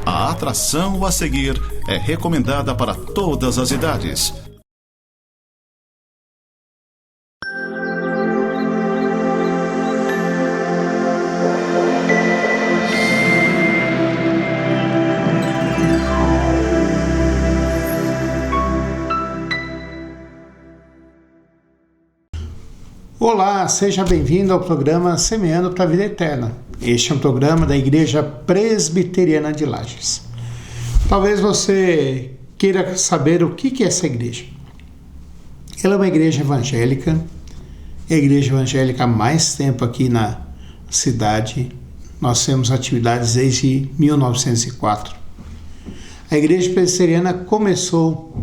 A atração a seguir é recomendada para todas as idades. Olá, seja bem-vindo ao programa Semeando para a Vida Eterna. Este é um programa da Igreja Presbiteriana de Lages. Talvez você queira saber o que é essa igreja. Ela é uma igreja evangélica, é a igreja evangélica há mais tempo aqui na cidade. Nós temos atividades desde 1904. A igreja presbiteriana começou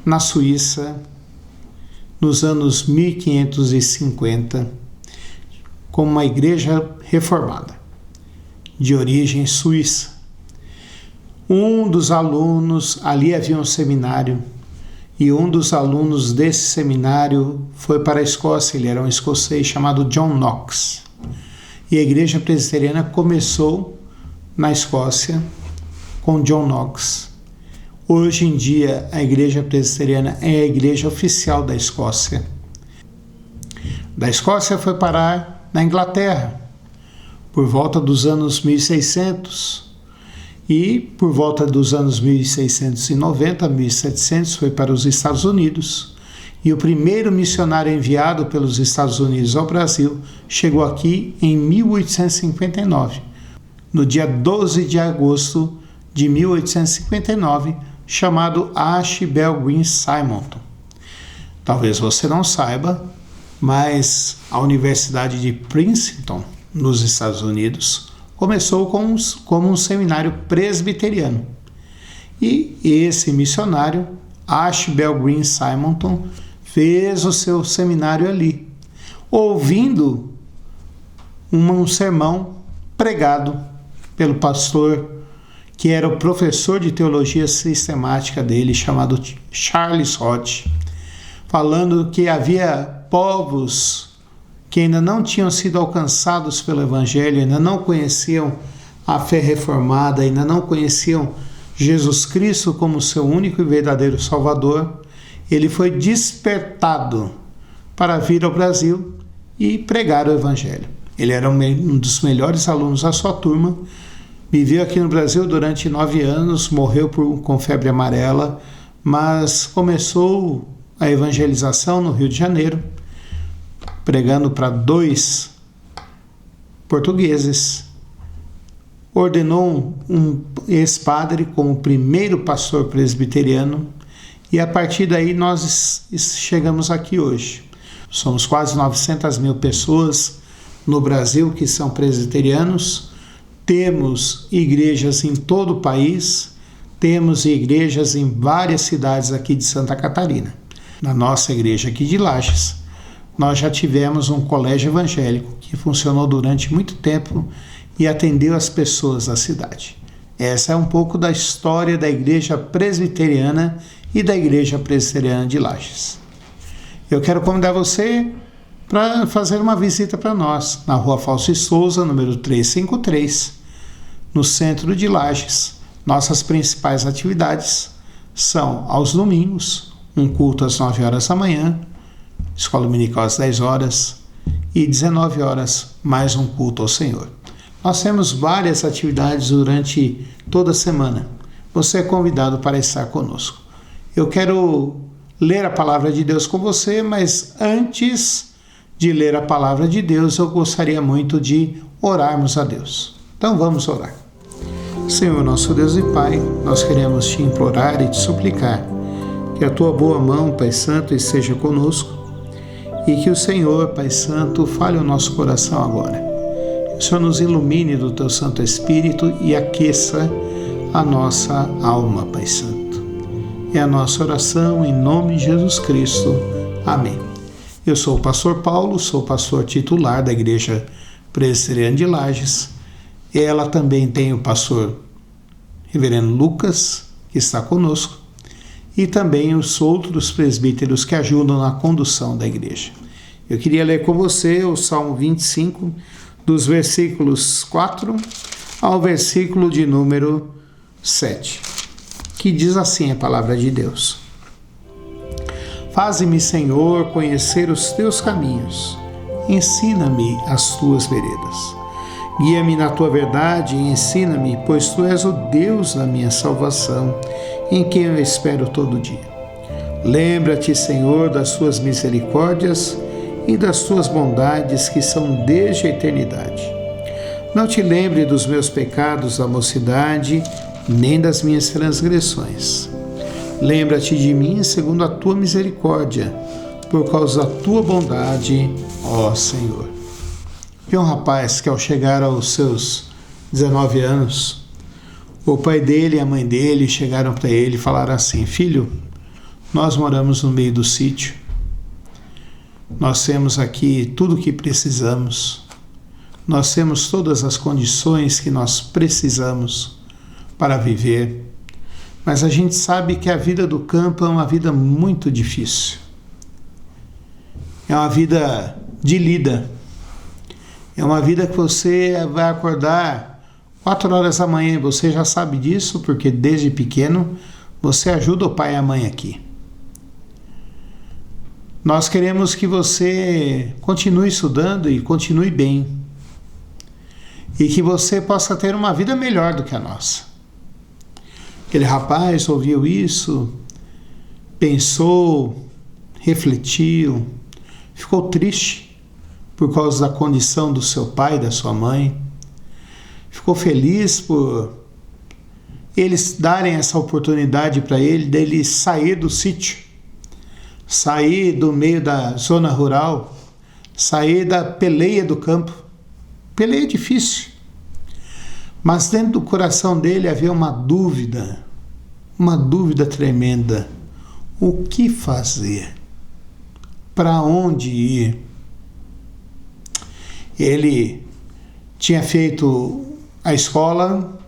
na Suíça nos anos 1550, como uma igreja reformada, de origem suíça. Um dos alunos, ali havia um seminário, e um dos alunos desse seminário foi para a Escócia. Ele era um escocês chamado John Knox. E a igreja presbiteriana começou na Escócia com John Knox. Hoje em dia, a igreja presbiteriana é a igreja oficial da Escócia. Da Escócia foi parar na Inglaterra, por volta dos anos 1600. E por volta dos anos 1690, 1700, foi para os Estados Unidos. E o primeiro missionário enviado pelos Estados Unidos ao Brasil chegou aqui em 1859. No dia 12 de agosto de 1859, chamado Archibald Green Simonton. Talvez você não saiba, mas a Universidade de Princeton, nos Estados Unidos, começou como um seminário presbiteriano. E esse missionário, Archibald Green Simonton, fez o seu seminário ali, ouvindo um sermão pregado pelo pastor que era o professor de teologia sistemática dele, chamado Charles Hodge, falando que havia povos que ainda não tinham sido alcançados pelo Evangelho, ainda não conheciam a fé reformada, ainda não conheciam Jesus Cristo como seu único e verdadeiro Salvador. Ele foi despertado para vir ao Brasil e pregar o Evangelho. Ele era um dos melhores alunos da sua turma. Viveu aqui no Brasil durante 9 anos, morreu com febre amarela, mas começou a evangelização no Rio de Janeiro, pregando para 2 portugueses. Ordenou um ex-padre como primeiro pastor presbiteriano, e a partir daí nós chegamos aqui hoje. Somos quase 900 mil pessoas no Brasil que são presbiterianos. Temos igrejas em todo o país, temos igrejas em várias cidades aqui de Santa Catarina. Na nossa igreja aqui de Lages, nós já tivemos um colégio evangélico que funcionou durante muito tempo e atendeu as pessoas da cidade. Essa é um pouco da história da igreja presbiteriana e da igreja presbiteriana de Lages. Eu quero convidar você para fazer uma visita para nós, na Rua Fausto Souza, número 353, no centro de Lages. Nossas principais atividades são, aos domingos, um culto às 9 horas da manhã, escola dominical às 10 horas e 19 horas, mais um culto ao Senhor. Nós temos várias atividades durante toda a semana. Você é convidado para estar conosco. Eu quero ler a palavra de Deus com você, mas antes de ler a palavra de Deus, eu gostaria muito de orarmos a Deus. Então vamos orar. Senhor, nosso Deus e Pai, nós queremos te implorar e te suplicar que a tua boa mão, Pai Santo, esteja conosco e que o Senhor, Pai Santo, fale o nosso coração agora. Que o Senhor nos ilumine do teu Santo Espírito e aqueça a nossa alma, Pai Santo. É a nossa oração em nome de Jesus Cristo. Amém. Eu sou o pastor Paulo, sou pastor titular da Igreja Presbiteriana de Lages. Ela também tem o pastor Reverendo Lucas, que está conosco, e também os outros presbíteros que ajudam na condução da igreja. Eu queria ler com você o Salmo 25, dos versículos 4 ao versículo de número 7, que diz assim a palavra de Deus: Faze-me, Senhor, conhecer os teus caminhos, ensina-me as tuas veredas. Guia-me na tua verdade e ensina-me, pois tu és o Deus da minha salvação, em quem eu espero todo dia. Lembra-te, Senhor, das tuas misericórdias e das tuas bondades que são desde a eternidade. Não te lembre dos meus pecados da mocidade, nem das minhas transgressões. Lembra-te de mim segundo a tua misericórdia, por causa da tua bondade, ó Senhor. Vi um rapaz que, ao chegar aos seus 19 anos, o pai dele e a mãe dele chegaram para ele e falaram assim: filho, nós moramos no meio do sítio, nós temos aqui tudo o que precisamos, nós temos todas as condições que nós precisamos para viver, mas a gente sabe que a vida do campo é uma vida muito difícil, é uma vida de lida, é uma vida que você vai acordar 4 horas da manhã, você já sabe disso, porque desde pequeno você ajuda o pai e a mãe aqui. Nós queremos que você continue estudando e continue bem, e que você possa ter uma vida melhor do que a nossa. Aquele rapaz ouviu isso, pensou, refletiu, ficou triste por causa da condição do seu pai e da sua mãe. Ficou feliz por eles darem essa oportunidade para ele, dele sair do sítio, sair do meio da zona rural, sair da peleia do campo. Peleia é difícil, mas dentro do coração dele havia uma dúvida tremenda. O que fazer? Para onde ir? Ele tinha feito a escola,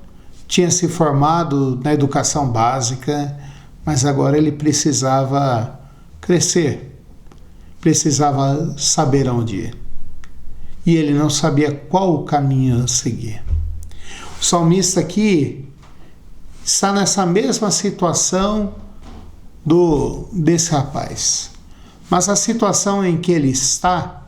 tinha se formado na educação básica, mas agora ele precisava crescer, precisava saber aonde ir. E ele não sabia qual o caminho a seguir. O salmista aqui está nessa mesma situação desse rapaz. Mas a situação em que ele está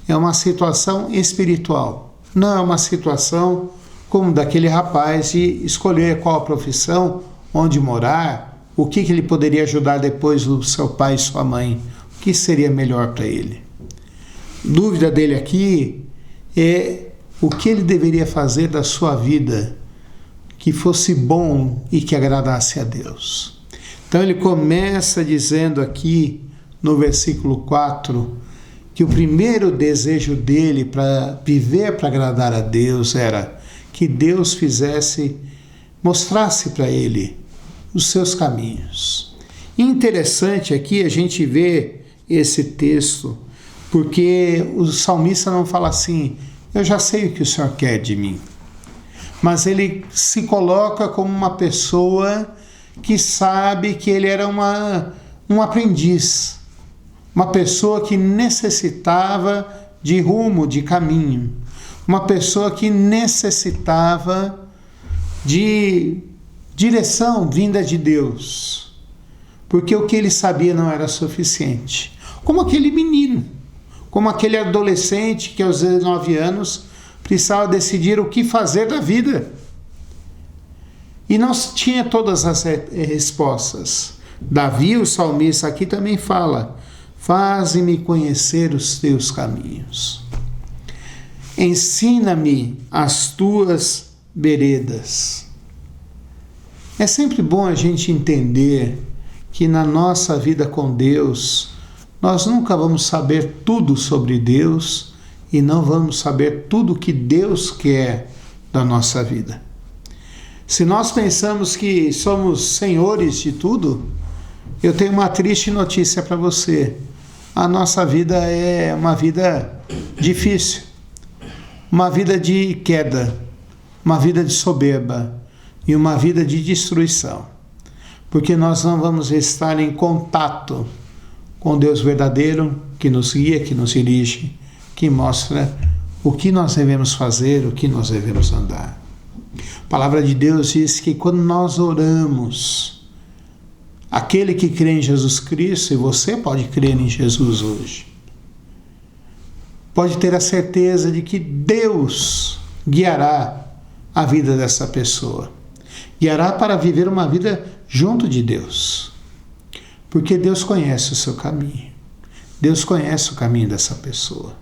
é uma situação espiritual. Não é uma situação como daquele rapaz de escolher qual a profissão, onde morar, o que ele poderia ajudar depois do seu pai e sua mãe, o que seria melhor para ele. Dúvida dele aqui é o que ele deveria fazer da sua vida que fosse bom e que agradasse a Deus. Então ele começa dizendo aqui no versículo 4 que o primeiro desejo dele para viver para agradar a Deus era que Deus mostrasse para ele os seus caminhos. Interessante aqui a gente ver esse texto, porque o salmista não fala assim: eu já sei o que o Senhor quer de mim. Mas ele se coloca como uma pessoa que sabe que ele era um aprendiz, uma pessoa que necessitava de rumo, de caminho, uma pessoa que necessitava de direção vinda de Deus, porque o que ele sabia não era suficiente. Como aquele menino, como aquele adolescente que aos 19 anos precisava decidir o que fazer da vida. E não tinha todas as respostas. Davi, o salmista, aqui também fala: faze-me conhecer os teus caminhos. Ensina-me as tuas veredas. É sempre bom a gente entender que na nossa vida com Deus, nós nunca vamos saber tudo sobre Deus e não vamos saber tudo o que Deus quer da nossa vida. Se nós pensamos que somos senhores de tudo, eu tenho uma triste notícia para você. A nossa vida é uma vida difícil, uma vida de queda, uma vida de soberba e uma vida de destruição, porque nós não vamos estar em contato com Deus verdadeiro, que nos guia, que nos dirige, que mostra o que nós devemos fazer, o que nós devemos andar. palavra de Deus diz que quando nós oramos, aquele que crê em Jesus Cristo, e você pode crer em Jesus hoje, pode ter a certeza de que Deus guiará a vida dessa pessoa. Guiará para viver uma vida junto de Deus. Porque Deus conhece o seu caminho. Deus conhece o caminho dessa pessoa.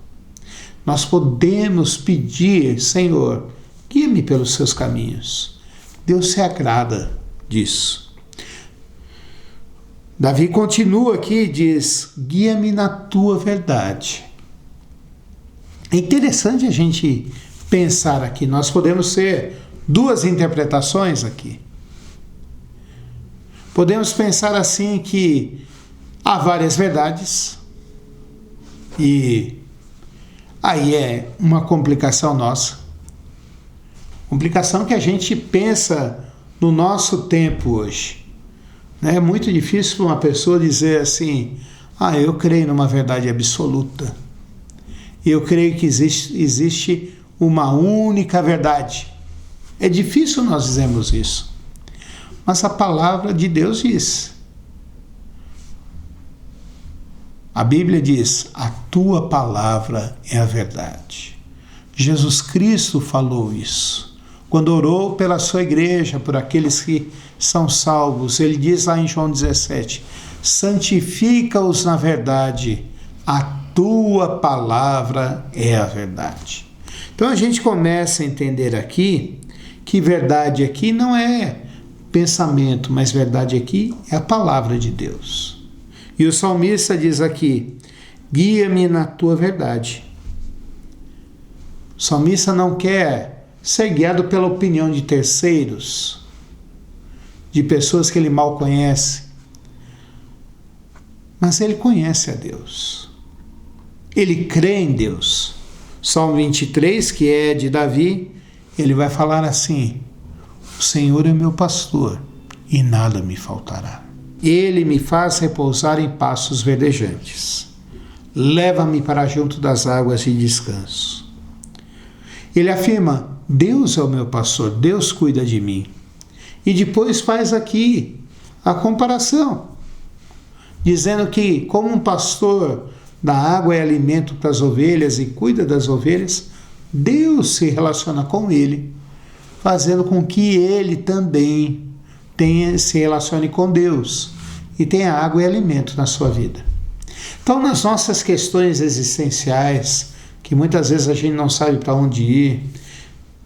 Nós podemos pedir, Senhor, guia-me pelos seus caminhos. Deus se agrada disso. Davi continua aqui e diz, guia-me na tua verdade. É interessante a gente pensar aqui, nós podemos ter duas interpretações aqui. Podemos pensar assim que há várias verdades, e aí é uma complicação nossa. Complicação que a gente pensa no nosso tempo hoje. É muito difícil para uma pessoa dizer assim, eu creio numa verdade absoluta. Eu creio que existe uma única verdade. É difícil nós dizermos isso. Mas a palavra de Deus diz. A Bíblia diz, a tua palavra é a verdade. Jesus Cristo falou isso. Quando orou pela sua igreja, por aqueles que são salvos, ele diz lá em João 17, santifica-os na verdade, a tua palavra é a verdade. Então a gente começa a entender aqui que verdade aqui não é pensamento, mas verdade aqui é a palavra de Deus. E o salmista diz aqui, guia-me na tua verdade. O salmista não quer ser guiado pela opinião de terceiros, de pessoas que ele mal conhece, mas ele conhece a Deus. Ele crê em Deus. Salmo 23, que é de Davi, ele vai falar assim, o Senhor é meu pastor e nada me faltará. Ele me faz repousar em pastos verdejantes. Leva-me para junto das águas de descanso. Ele afirma, Deus é o meu pastor, Deus cuida de mim. E depois faz aqui a comparação, dizendo que como um pastor dá água e alimento para as ovelhas e cuida das ovelhas, Deus se relaciona com ele, fazendo com que ele também se relacione com Deus e tenha água e alimento na sua vida. Então, nas nossas questões existenciais, que muitas vezes a gente não sabe para onde ir,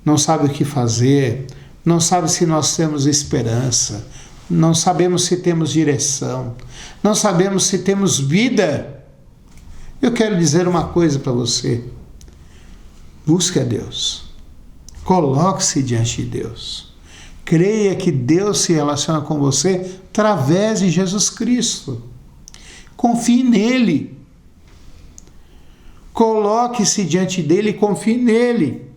não sabe o que fazer, não sabe se nós temos esperança, não sabemos se temos direção, não sabemos se temos vida, eu quero dizer uma coisa para você. Busque a Deus. Coloque-se diante de Deus. Creia que Deus se relaciona com você através de Jesus Cristo. Confie nele. Coloque-se diante dele e confie nele.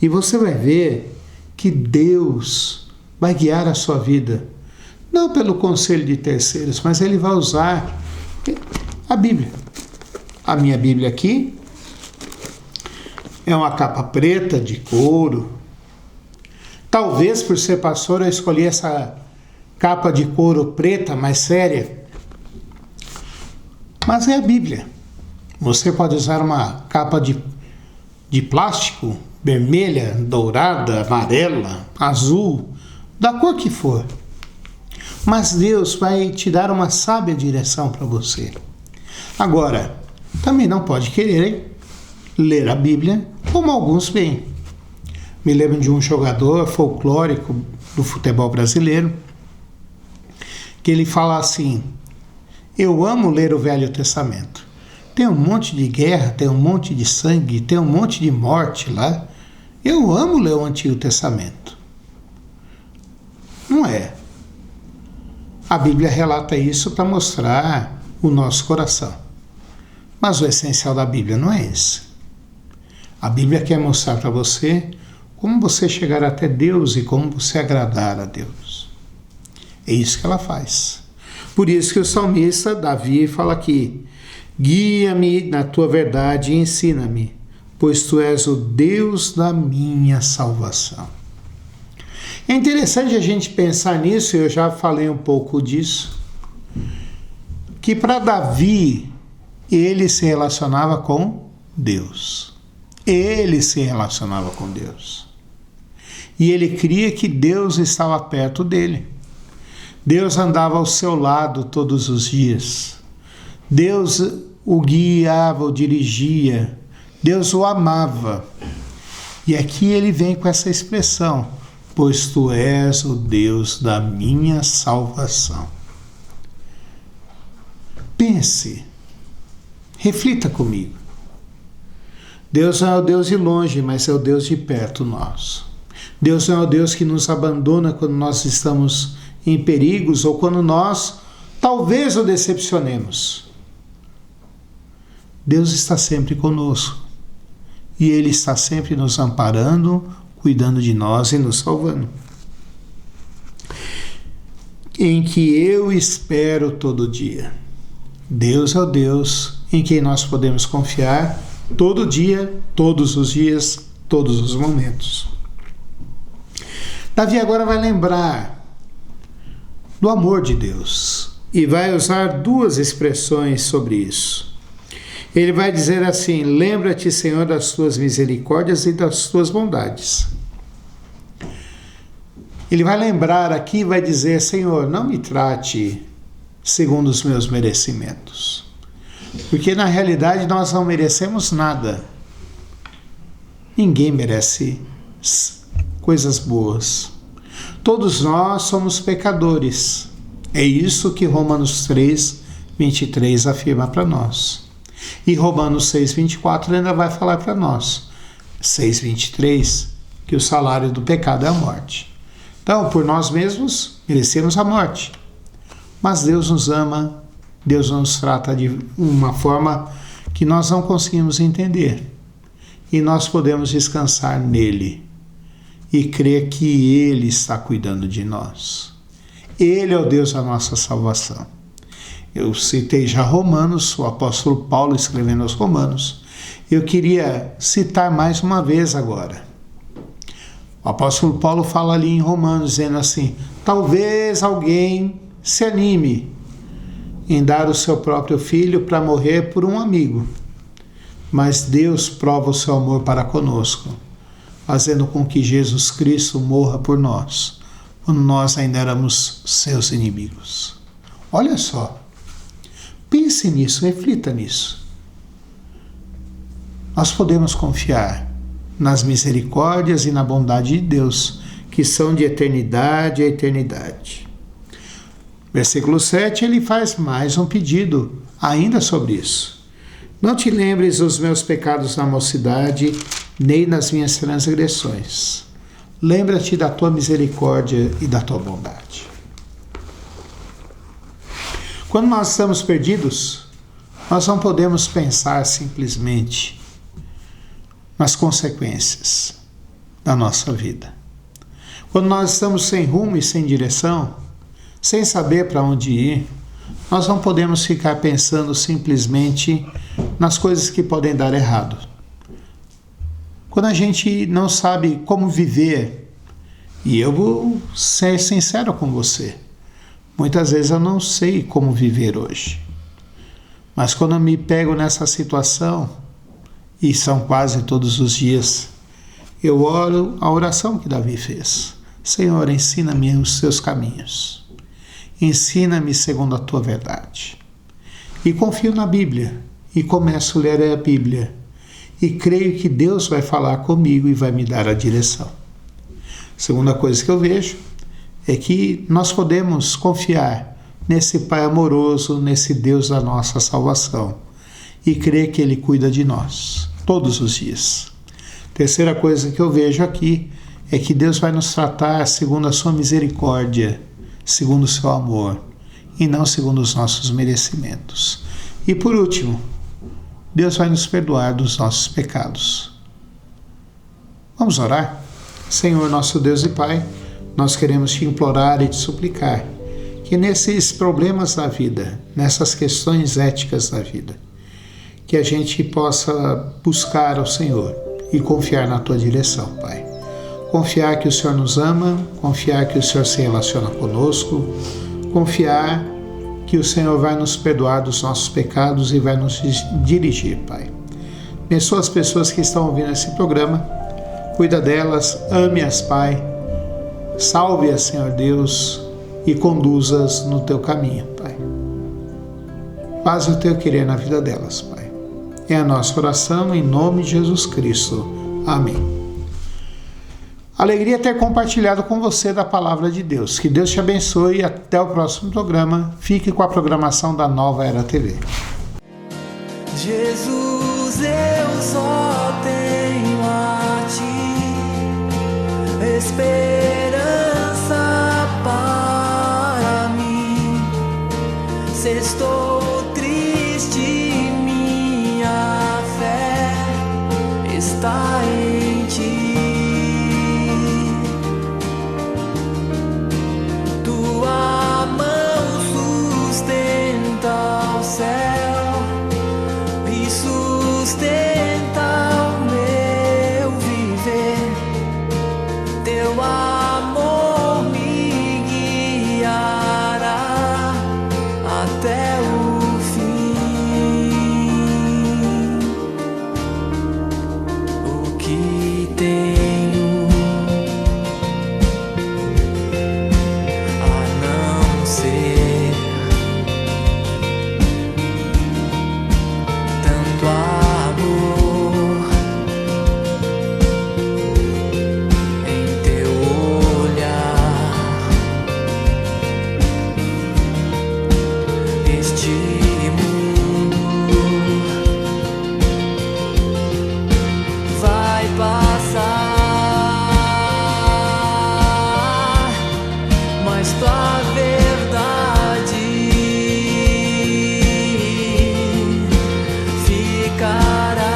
E você vai ver que Deus vai guiar a sua vida. Não pelo conselho de terceiros, mas ele vai usar a Bíblia. A minha Bíblia aqui é uma capa preta de couro. Talvez por ser pastor eu escolhi essa capa de couro preta, mais séria. Mas é a Bíblia. Você pode usar uma capa de plástico, vermelha, dourada, amarela, azul, da cor que for. Mas Deus vai te dar uma sábia direção para você. Agora, também não pode querer ler a Bíblia como alguns veem. Me lembro de um jogador folclórico do futebol brasileiro, que ele fala assim, eu amo ler o Velho Testamento. Tem um monte de guerra, tem um monte de sangue, tem um monte de morte lá. Eu amo ler o Antigo Testamento. Não é. A Bíblia relata isso para mostrar o nosso coração. Mas o essencial da Bíblia não é esse. A Bíblia quer mostrar para você como você chegar até Deus e como você agradar a Deus. É isso que ela faz. Por isso que o salmista Davi fala aqui, guia-me na tua verdade e ensina-me, pois tu és o Deus da minha salvação. É interessante a gente pensar nisso, eu já falei um pouco disso, que para Davi, ele se relacionava com Deus. Ele se relacionava com Deus. E ele cria que Deus estava perto dele. Deus andava ao seu lado todos os dias. Deus o guiava, o dirigia. Deus o amava. E aqui ele vem com essa expressão: pois tu és o Deus da minha salvação. Pense, reflita comigo. Deus não é o Deus de longe, mas é o Deus de perto nosso. Deus não é o Deus que nos abandona quando nós estamos em perigos ou quando nós talvez o decepcionemos. Deus está sempre conosco e Ele está sempre nos amparando, cuidando de nós e nos salvando. Em que eu espero todo dia. Deus é o Deus em quem nós podemos confiar todo dia, todos os dias, todos os momentos. Davi agora vai lembrar do amor de Deus e vai usar duas expressões sobre isso. Ele vai dizer assim: lembra-te, Senhor, das tuas misericórdias e das tuas bondades. Ele vai lembrar aqui e vai dizer: Senhor, não me trate segundo os meus merecimentos. Porque na realidade nós não merecemos nada. Ninguém merece coisas boas. Todos nós somos pecadores. É isso que Romanos 3:23 afirma para nós. E Romanos 6:24 ainda vai falar para nós. 6:23, que o salário do pecado é a morte. Então, por nós mesmos, merecemos a morte. Mas Deus nos ama, Deus nos trata de uma forma que nós não conseguimos entender. E nós podemos descansar nele e crer que Ele está cuidando de nós. Ele é o Deus da nossa salvação. Eu citei já Romanos, o apóstolo Paulo escrevendo aos Romanos. Eu queria citar mais uma vez agora. O apóstolo Paulo fala ali em Romanos, dizendo assim: talvez alguém se anime em dar o seu próprio filho para morrer por um amigo. Mas Deus prova o seu amor para conosco, fazendo com que Jesus Cristo morra por nós, quando nós ainda éramos seus inimigos. Olha só. Pense nisso, reflita nisso. Nós podemos confiar nas misericórdias e na bondade de Deus, que são de eternidade a eternidade. Versículo 7, ele faz mais um pedido ainda sobre isso. Não te lembres dos meus pecados na mocidade, nem das minhas transgressões. Lembra-te da tua misericórdia e da tua bondade. Quando nós estamos perdidos, nós não podemos pensar simplesmente nas consequências da nossa vida. Quando nós estamos sem rumo e sem direção, sem saber para onde ir, nós não podemos ficar pensando simplesmente nas coisas que podem dar errado. Quando a gente não sabe como viver, e eu vou ser sincero com você, muitas vezes eu não sei como viver hoje. Mas quando eu me pego nessa situação, e são quase todos os dias, eu oro a oração que Davi fez. Senhor, ensina-me os teus caminhos. Ensina-me segundo a tua verdade. E confio na Bíblia, e começo a ler a Bíblia. E creio que Deus vai falar comigo e vai me dar a direção. Segunda coisa que eu vejo é que nós podemos confiar nesse Pai amoroso, nesse Deus da nossa salvação, e crer que Ele cuida de nós todos os dias. Terceira coisa que eu vejo aqui é que Deus vai nos tratar segundo a sua misericórdia, segundo o seu amor, e não segundo os nossos merecimentos. E por último, Deus vai nos perdoar dos nossos pecados. Vamos orar? Senhor, nosso Deus e Pai, nós queremos te implorar e te suplicar que nesses problemas da vida, nessas questões éticas da vida, que a gente possa buscar ao Senhor e confiar na tua direção, Pai. confiar que o Senhor nos ama, confiar que o Senhor se relaciona conosco, confiar que o Senhor vai nos perdoar dos nossos pecados e vai nos dirigir, Pai. Abençoa as pessoas que estão ouvindo esse programa, cuida delas, ame-as, Pai, salve-as, Senhor Deus, e conduza-as no teu caminho, Pai. Faz o teu querer na vida delas, Pai. É a nossa oração em nome de Jesus Cristo. Amém. Alegria ter compartilhado com você da Palavra de Deus. Que Deus te abençoe e até o próximo programa. Fique com a programação da Nova Era TV. Jesus, eu só tenho a Ti esperança para mim. Se estou triste, minha fé está em Ti. Tua mão sustenta o céu e sustenta o meu viver. Teu amor me guiará até o fim. O que tenho a não ser tanto amor em teu olhar? Este mundo vai passar, mas tua verdade ficará.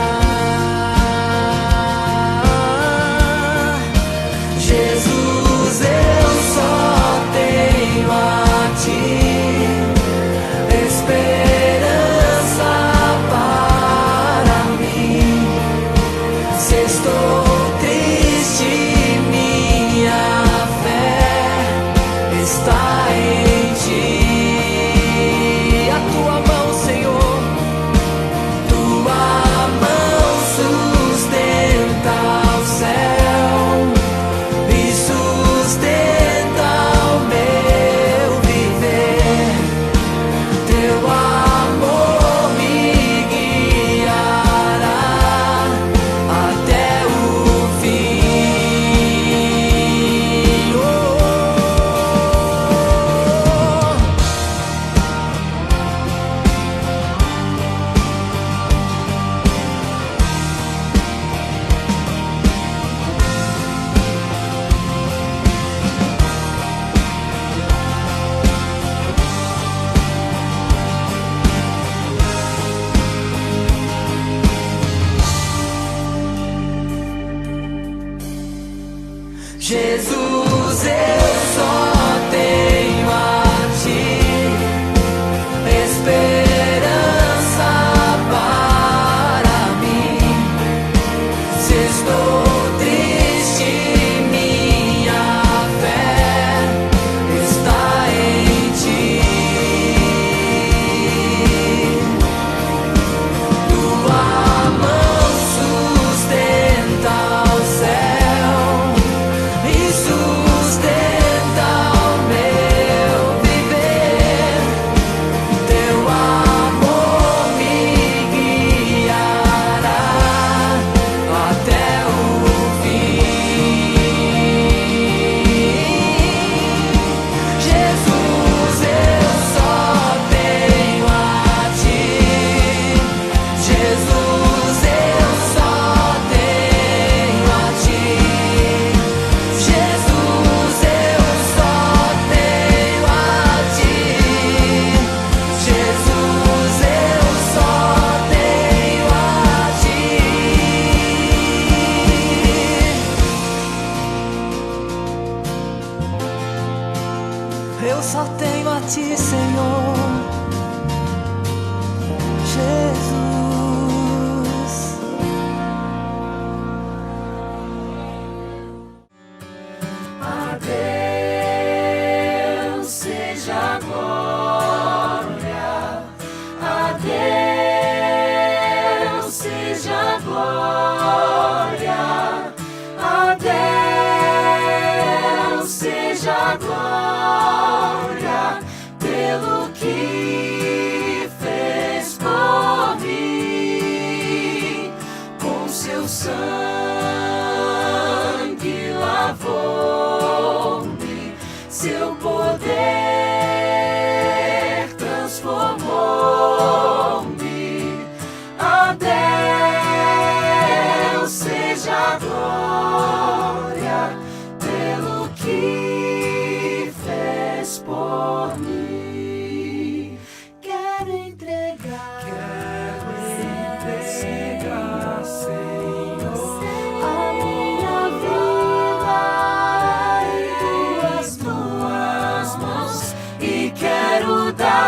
Jesus, eu só tenho a Ti esperança para mim. Se estou triste, minha fé está em Ti. A tua mão, Senhor, tua mão sustenta o céu e sustenta o meu viver. Teu amor me guiará até o fim. Oh. Jesus, eu só tenho a Ti esperança para mim. Se estou triste, minha fé está em Ti. Tua mão sustenta o céu e sustenta o meu viver. Teu amor me guiará até o fim. Jesus, eu só tenho a Ti. Jesus, eu só tenho a Ti. Jesus, eu só tenho a Ti. Jesus, eu só tenho a Ti. Eu só tenho a Ti, Senhor. Jesus. seja glória pelo que fez por mim. Com seu sangue lavou-me, seu poder transformou-me. A Deus seja glória pelo que fez por mim. Quero entregar, Senhor, a minha vida em tuas mãos, e quero dar